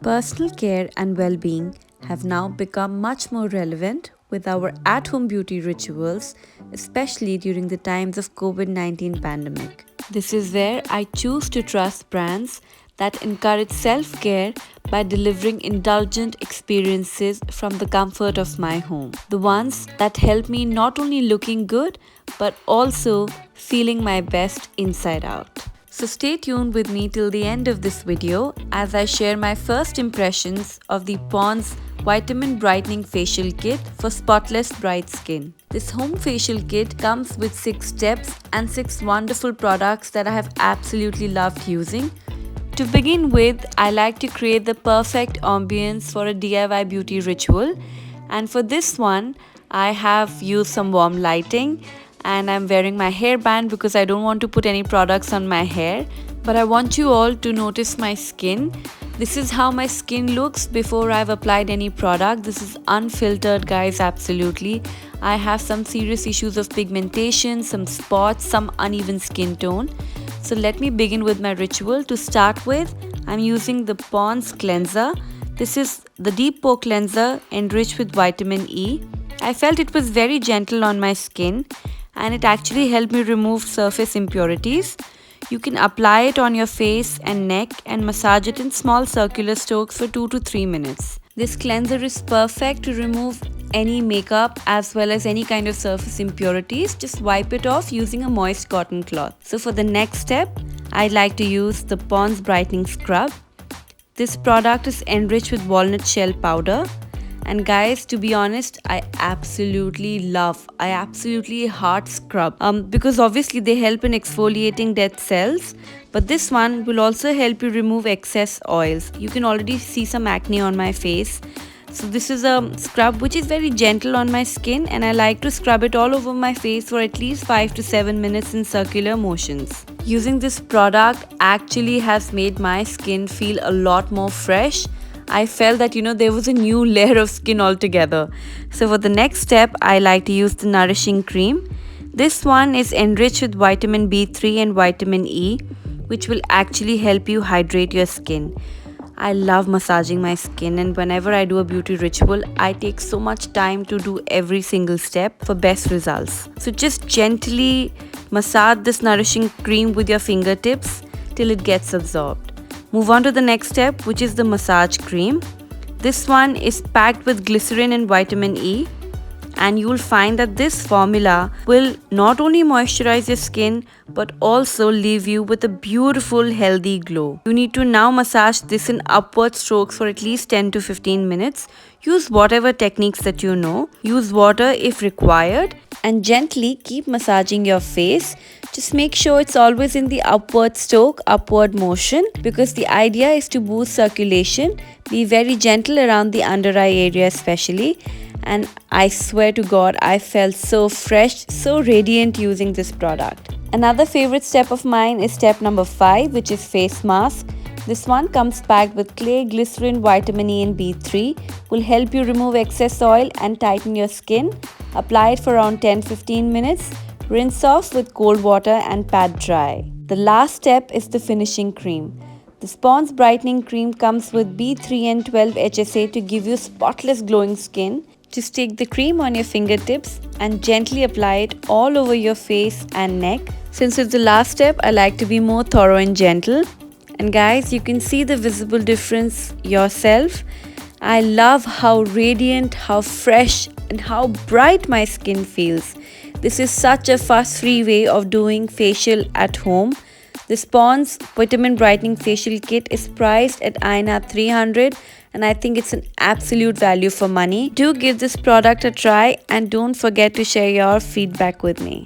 Personal care and well-being have now become much more relevant with our at-home beauty rituals, especially during the times of COVID-19 pandemic. This is where I choose to trust brands that encourage self-care by delivering indulgent experiences from the comfort of my home. The ones that help me not only looking good but also feeling my best inside out. So stay tuned with me till the end of this video as I share my first impressions of the Pond's Vitamin Brightening Facial Kit for spotless bright skin. This home facial kit comes with 6 steps and 6 wonderful products that I have absolutely loved using. To begin with, I like to create the perfect ambience for a DIY beauty ritual, and for this one, I have used some warm lighting and I'm wearing my hairband because I don't want to put any products on my hair, but I want you all to notice my skin. This is how my skin looks before I've applied any product. This is unfiltered, guys, absolutely. I have some serious issues of pigmentation, some spots, some uneven skin tone. So let me begin with my ritual. To start with, I'm using the Pond's cleanser. This is the deep pore cleanser enriched with vitamin E. I felt it was very gentle on my skin and it actually helped me remove surface impurities. You can apply it on your face and neck and massage it in small circular strokes for 2 to 3 minutes. This cleanser is perfect to remove any makeup as well as any kind of surface impurities. Just wipe it off using a moist cotton cloth. So for the next step, I like to use the Pond's Brightening Scrub. This product is enriched with walnut shell powder. And guys, to be honest, I absolutely heart scrub because obviously they help in exfoliating dead cells, but this one will also help you remove excess oils. You can already see some acne on my face. So this is a scrub which is very gentle on my skin, and I like to scrub it all over my face for at least 5 to 7 minutes in circular motions. Using this product actually has made my skin feel a lot more fresh. I felt that there was a new layer of skin altogether. So for the next step, I like to use the Nourishing Cream. This one is enriched with vitamin B3 and vitamin E, which will actually help you hydrate your skin. I love massaging my skin, and whenever I do a beauty ritual, I take so much time to do every single step for best results. So just gently massage this Nourishing Cream with your fingertips till it gets absorbed. Move on to the next step, which is the massage cream. This one is packed with glycerin and vitamin E, and you will find that this formula will not only moisturize your skin but also leave you with a beautiful healthy glow. You need to now massage this in upward strokes for at least 10 to 15 minutes. Use whatever techniques that you know. Use water if required and gently keep massaging your face. Just make sure it's always in the upward stroke, upward motion, because the idea is to boost circulation. Be very gentle around the under eye area especially. And I swear to God, I felt so fresh, so radiant using this product. Another favorite step of mine is step number 5, which is face mask. This one comes packed with clay, glycerin, vitamin E and B3. Will help you remove excess oil and tighten your skin. Apply it for around 10-15 minutes. Rinse off with cold water and pat dry. The last step is the finishing cream. The Pond's Brightening Cream comes with B3 and 12 HSA to give you spotless glowing skin. Just take the cream on your fingertips and gently apply it all over your face and neck. Since it's the last step, I like to be more thorough and gentle. And guys, you can see the visible difference yourself. I love how radiant, how fresh and how bright my skin feels. This is such a fuss-free way of doing facial at home. This Pond's Vitamin Brightening Facial Kit is priced at INR 300 and I think it's an absolute value for money. Do give this product a try and don't forget to share your feedback with me.